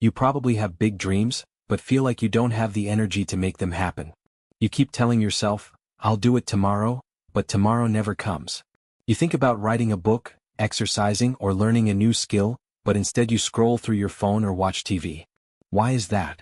You probably have big dreams, but feel like you don't have the energy to make them happen. You keep telling yourself, "I'll do it tomorrow," but tomorrow never comes. You think about writing a book, exercising, or learning a new skill, but instead you scroll through your phone or watch TV. Why is that?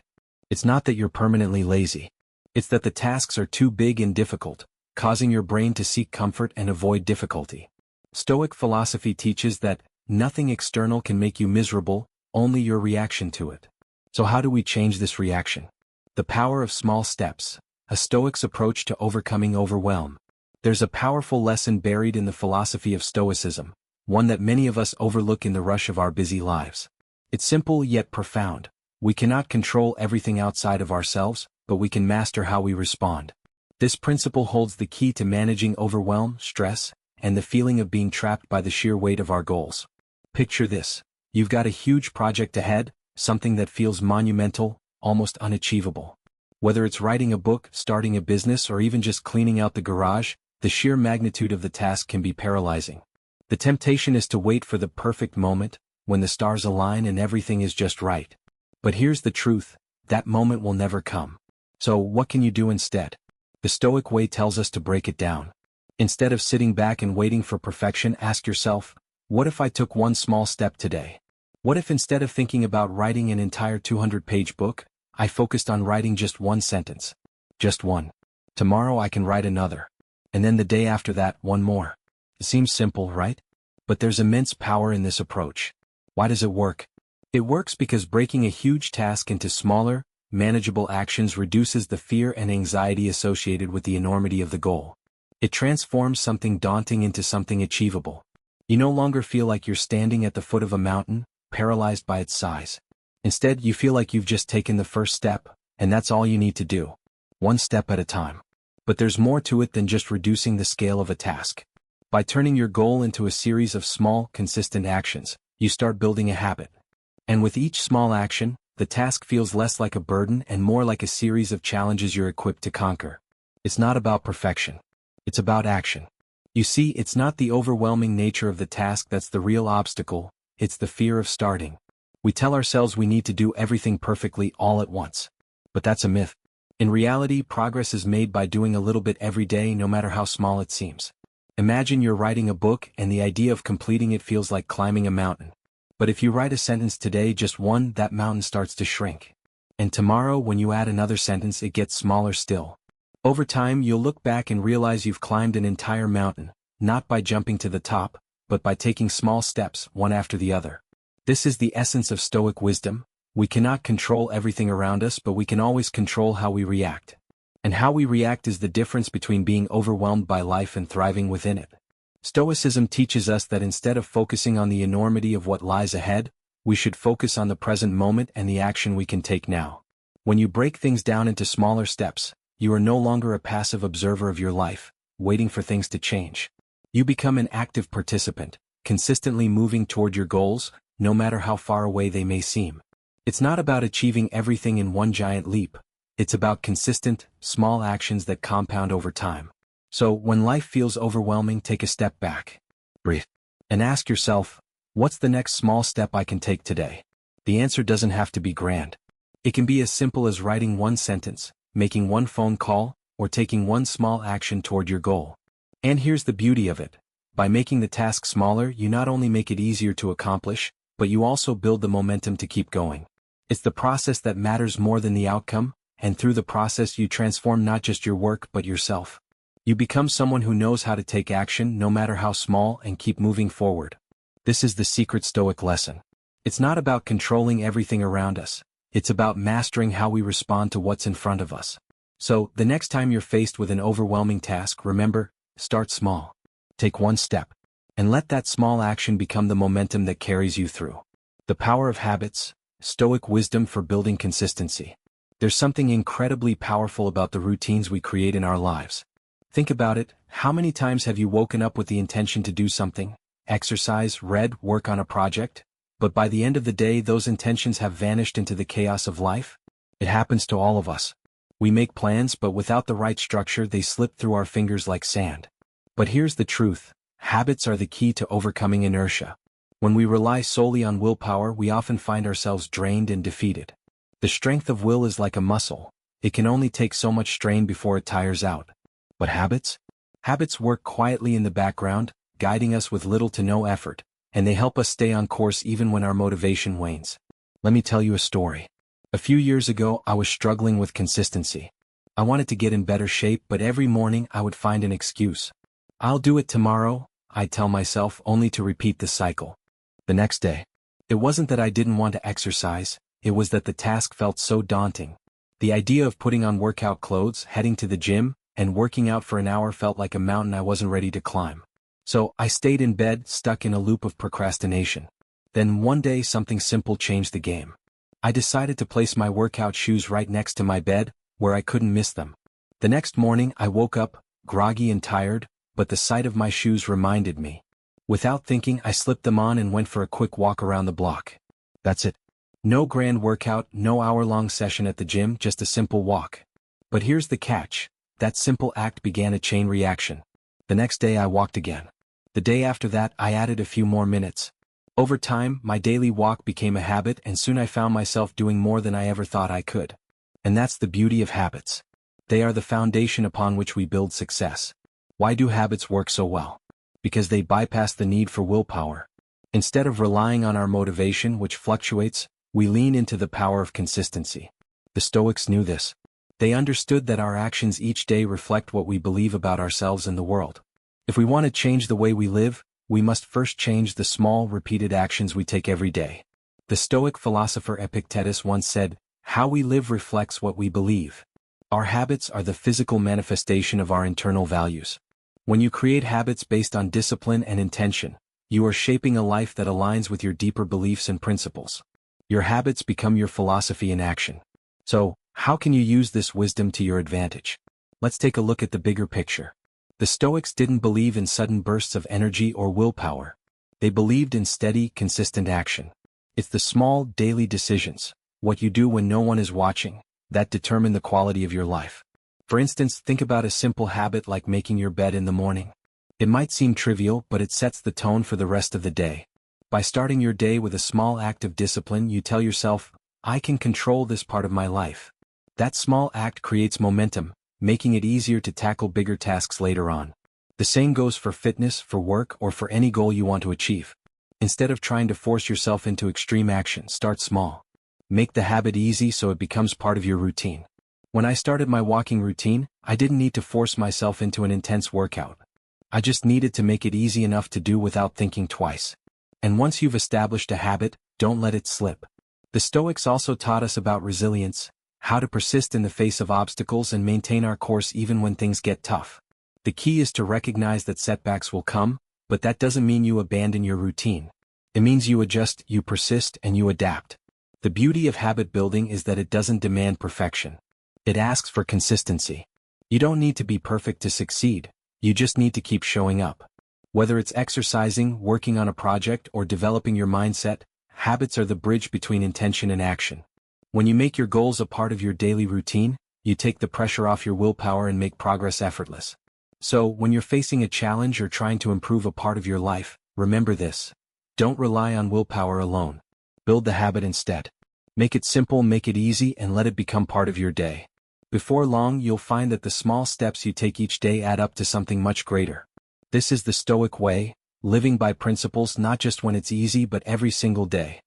It's not that you're permanently lazy. It's that the tasks are too big and difficult, causing your brain to seek comfort and avoid difficulty. Stoic philosophy teaches that nothing external can make you miserable, only your reaction to it. So how do we change this reaction? The power of small steps, a Stoic's approach to overcoming overwhelm. There's a powerful lesson buried in the philosophy of Stoicism, one that many of us overlook in the rush of our busy lives. It's simple yet profound. We cannot control everything outside of ourselves, but we can master how we respond. This principle holds the key to managing overwhelm, stress, and the feeling of being trapped by the sheer weight of our goals. Picture this. You've got a huge project ahead, something that feels monumental, almost unachievable. Whether it's writing a book, starting a business, or even just cleaning out the garage, the sheer magnitude of the task can be paralyzing. The temptation is to wait for the perfect moment, when the stars align and everything is just right. But here's the truth, that moment will never come. So what can you do instead? The Stoic way tells us to break it down. Instead of sitting back and waiting for perfection, ask yourself, what if I took one small step today? What if instead of thinking about writing an entire 200-page book, I focused on writing just one sentence? Just one. Tomorrow I can write another. And then the day after that, one more. It seems simple, right? But there's immense power in this approach. Why does it work? It works because breaking a huge task into smaller, manageable actions reduces the fear and anxiety associated with the enormity of the goal. It transforms something daunting into something achievable. You no longer feel like you're standing at the foot of a mountain, paralyzed by its size. Instead, you feel like you've just taken the first step, and that's all you need to do. One step at a time. But there's more to it than just reducing the scale of a task. By turning your goal into a series of small, consistent actions, you start building a habit. And with each small action, the task feels less like a burden and more like a series of challenges you're equipped to conquer. It's not about perfection. It's about action. You see, it's not the overwhelming nature of the task that's the real obstacle, it's the fear of starting. We tell ourselves we need to do everything perfectly all at once. But that's a myth. In reality, progress is made by doing a little bit every day, no matter how small it seems. Imagine you're writing a book and the idea of completing it feels like climbing a mountain. But if you write a sentence today, just one, that mountain starts to shrink. And tomorrow, when you add another sentence, it gets smaller still. Over time, you'll look back and realize you've climbed an entire mountain, not by jumping to the top, but by taking small steps, one after the other. This is the essence of Stoic wisdom. We cannot control everything around us, but we can always control how we react. And how we react is the difference between being overwhelmed by life and thriving within it. Stoicism teaches us that instead of focusing on the enormity of what lies ahead, we should focus on the present moment and the action we can take now. When you break things down into smaller steps, you are no longer a passive observer of your life, waiting for things to change. You become an active participant, consistently moving toward your goals, no matter how far away they may seem. It's not about achieving everything in one giant leap. It's about consistent, small actions that compound over time. So, when life feels overwhelming, take a step back. Breathe. And ask yourself, what's the next small step I can take today? The answer doesn't have to be grand. It can be as simple as writing one sentence, making one phone call, or taking one small action toward your goal. And here's the beauty of it. By making the task smaller, you not only make it easier to accomplish, but you also build the momentum to keep going. It's the process that matters more than the outcome, and through the process you transform not just your work but yourself. You become someone who knows how to take action no matter how small and keep moving forward. This is the secret Stoic lesson. It's not about controlling everything around us. It's about mastering how we respond to what's in front of us. So, the next time you're faced with an overwhelming task, remember, start small. Take one step. And let that small action become the momentum that carries you through. The power of habits, Stoic wisdom for building consistency. There's something incredibly powerful about the routines we create in our lives. Think about it, how many times have you woken up with the intention to do something, exercise, read, work on a project, but by the end of the day those intentions have vanished into the chaos of life? It happens to all of us. We make plans, but without the right structure they slip through our fingers like sand. But here's the truth, habits are the key to overcoming inertia. When we rely solely on willpower, we often find ourselves drained and defeated. The strength of will is like a muscle. It can only take so much strain before it tires out. But habits? Habits work quietly in the background, guiding us with little to no effort, and they help us stay on course even when our motivation wanes. Let me tell you a story. A few years ago, I was struggling with consistency. I wanted to get in better shape, but every morning I would find an excuse. I'll do it tomorrow, I'd tell myself, only to repeat the cycle. The next day. It wasn't that I didn't want to exercise, it was that the task felt so daunting. The idea of putting on workout clothes, heading to the gym, and working out for an hour felt like a mountain I wasn't ready to climb. So, I stayed in bed, stuck in a loop of procrastination. Then one day something simple changed the game. I decided to place my workout shoes right next to my bed, where I couldn't miss them. The next morning I woke up, groggy and tired, but the sight of my shoes reminded me. Without thinking, I slipped them on and went for a quick walk around the block. That's it. No grand workout, no hour-long session at the gym, just a simple walk. But here's the catch. That simple act began a chain reaction. The next day I walked again. The day after that I added a few more minutes. Over time, my daily walk became a habit, and soon I found myself doing more than I ever thought I could. And that's the beauty of habits. They are the foundation upon which we build success. Why do habits work so well? Because they bypass the need for willpower. Instead of relying on our motivation, which fluctuates, we lean into the power of consistency. The Stoics knew this. They understood that our actions each day reflect what we believe about ourselves and the world. If we want to change the way we live, we must first change the small, repeated actions we take every day. The Stoic philosopher Epictetus once said, "How we live reflects what we believe." Our habits are the physical manifestation of our internal values. When you create habits based on discipline and intention, you are shaping a life that aligns with your deeper beliefs and principles. Your habits become your philosophy in action. So, how can you use this wisdom to your advantage? Let's take a look at the bigger picture. The Stoics didn't believe in sudden bursts of energy or willpower. They believed in steady, consistent action. It's the small, daily decisions, what you do when no one is watching, that determine the quality of your life. For instance, think about a simple habit like making your bed in the morning. It might seem trivial, but it sets the tone for the rest of the day. By starting your day with a small act of discipline, you tell yourself, "I can control this part of my life." That small act creates momentum, making it easier to tackle bigger tasks later on. The same goes for fitness, for work, or for any goal you want to achieve. Instead of trying to force yourself into extreme action, start small. Make the habit easy so it becomes part of your routine. When I started my walking routine, I didn't need to force myself into an intense workout. I just needed to make it easy enough to do without thinking twice. And once you've established a habit, don't let it slip. The Stoics also taught us about resilience, how to persist in the face of obstacles and maintain our course even when things get tough. The key is to recognize that setbacks will come, but that doesn't mean you abandon your routine. It means you adjust, you persist, and you adapt. The beauty of habit building is that it doesn't demand perfection. It asks for consistency. You don't need to be perfect to succeed, you just need to keep showing up. Whether it's exercising, working on a project, or developing your mindset, habits are the bridge between intention and action. When you make your goals a part of your daily routine, you take the pressure off your willpower and make progress effortless. So, when you're facing a challenge or trying to improve a part of your life, remember this. Don't rely on willpower alone. Build the habit instead. Make it simple, make it easy, and let it become part of your day. Before long, you'll find that the small steps you take each day add up to something much greater. This is the Stoic way, living by principles not just when it's easy but every single day.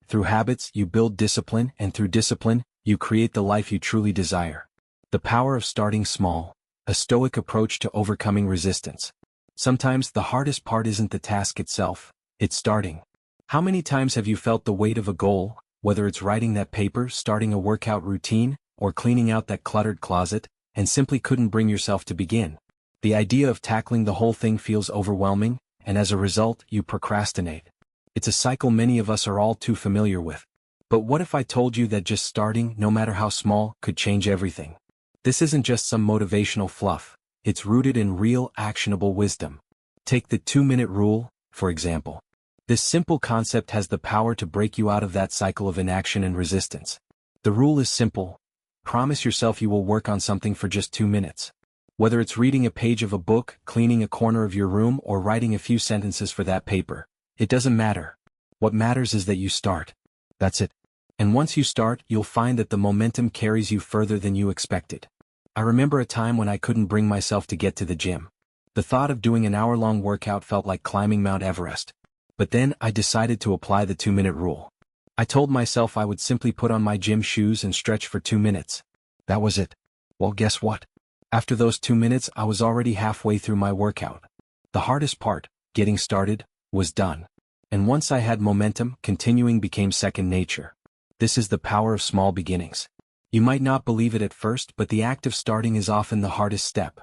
Through habits, you build discipline, and through discipline, you create the life you truly desire. The power of starting small, a Stoic approach to overcoming resistance. Sometimes the hardest part isn't the task itself, it's starting. How many times have you felt the weight of a goal, whether it's writing that paper, starting a workout routine, or cleaning out that cluttered closet, and simply couldn't bring yourself to begin? The idea of tackling the whole thing feels overwhelming, and as a result, you procrastinate. It's a cycle many of us are all too familiar with. But what if I told you that just starting, no matter how small, could change everything? This isn't just some motivational fluff, it's rooted in real, actionable wisdom. Take the 2-minute rule, for example. This simple concept has the power to break you out of that cycle of inaction and resistance. The rule is simple. Promise yourself you will work on something for just 2 minutes. Whether it's reading a page of a book, cleaning a corner of your room, or writing a few sentences for that paper, it doesn't matter. What matters is that you start. That's it. And once you start, you'll find that the momentum carries you further than you expected. I remember a time when I couldn't bring myself to get to the gym. The thought of doing an hour-long workout felt like climbing Mount Everest. But then I decided to apply the 2-minute rule. I told myself I would simply put on my gym shoes and stretch for 2 minutes. That was it. Well, guess what? After those 2 minutes, I was already halfway through my workout. The hardest part, getting started, was done. And once I had momentum, continuing became second nature. This is the power of small beginnings. You might not believe it at first, but the act of starting is often the hardest step.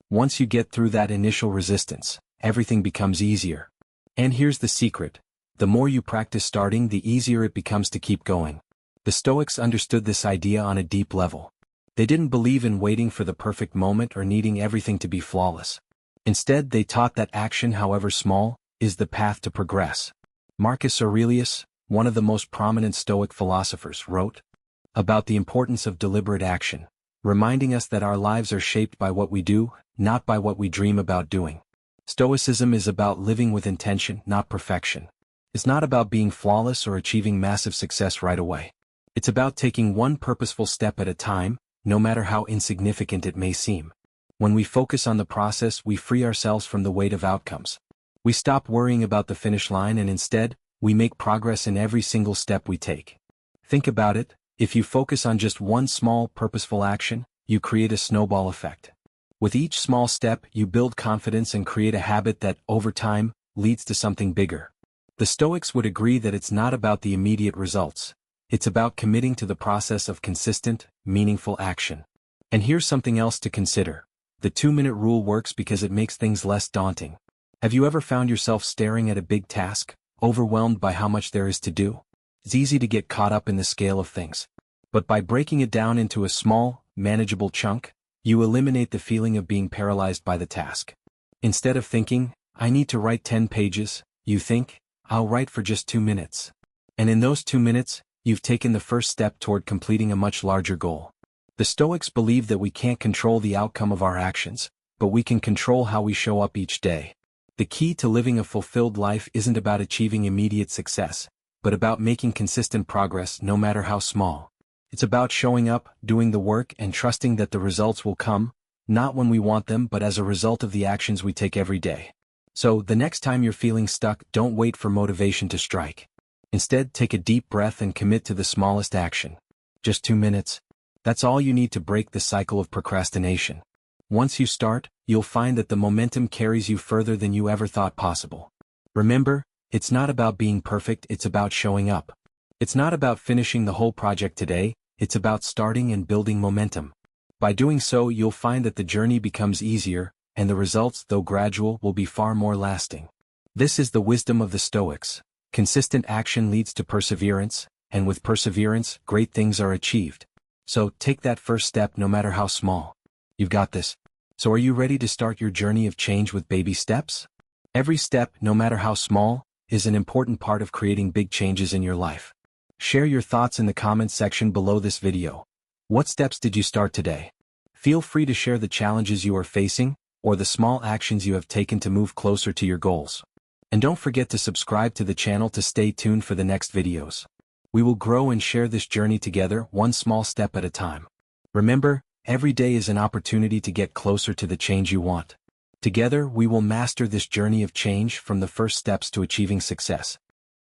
Once you get through that initial resistance, everything becomes easier. And here's the secret. The more you practice starting, the easier it becomes to keep going. The Stoics understood this idea on a deep level. They didn't believe in waiting for the perfect moment or needing everything to be flawless. Instead, they taught that action, however small, is the path to progress. Marcus Aurelius, one of the most prominent Stoic philosophers, wrote about the importance of deliberate action, reminding us that our lives are shaped by what we do, not by what we dream about doing. Stoicism is about living with intention, not perfection. It's not about being flawless or achieving massive success right away. It's about taking one purposeful step at a time, no matter how insignificant it may seem. When we focus on the process, we free ourselves from the weight of outcomes. We stop worrying about the finish line and instead, we make progress in every single step we take. Think about it. If you focus on just one small, purposeful action, you create a snowball effect. With each small step, you build confidence and create a habit that, over time, leads to something bigger. The Stoics would agree that it's not about the immediate results. It's about committing to the process of consistent, meaningful action. And here's something else to consider. The 2-minute rule works because it makes things less daunting. Have you ever found yourself staring at a big task, overwhelmed by how much there is to do? It's easy to get caught up in the scale of things. But by breaking it down into a small, manageable chunk, you eliminate the feeling of being paralyzed by the task. Instead of thinking, I need to write 10 pages, you think, I'll write for just 2 minutes. And in those 2 minutes, you've taken the first step toward completing a much larger goal. The Stoics believe that we can't control the outcome of our actions, but we can control how we show up each day. The key to living a fulfilled life isn't about achieving immediate success, but about making consistent progress no matter how small. It's about showing up, doing the work, and trusting that the results will come, not when we want them but as a result of the actions we take every day. So, the next time you're feeling stuck, don't wait for motivation to strike. Instead, take a deep breath and commit to the smallest action. Just 2 minutes. That's all you need to break the cycle of procrastination. Once you start, you'll find that the momentum carries you further than you ever thought possible. Remember, it's not about being perfect, it's about showing up. It's not about finishing the whole project today, it's about starting and building momentum. By doing so, you'll find that the journey becomes easier, and the results, though gradual, will be far more lasting. This is the wisdom of the Stoics. Consistent action leads to perseverance, and with perseverance, great things are achieved. So, take that first step no matter how small. You've got this. So are you ready to start your journey of change with baby steps? Every step, no matter how small, is an important part of creating big changes in your life. Share your thoughts in the comments section below this video. What steps did you start today? Feel free to share the challenges you are facing, or the small actions you have taken to move closer to your goals. And don't forget to subscribe to the channel to stay tuned for the next videos. We will grow and share this journey together, one small step at a time. Remember, every day is an opportunity to get closer to the change you want. Together, we will master this journey of change from the first steps to achieving success.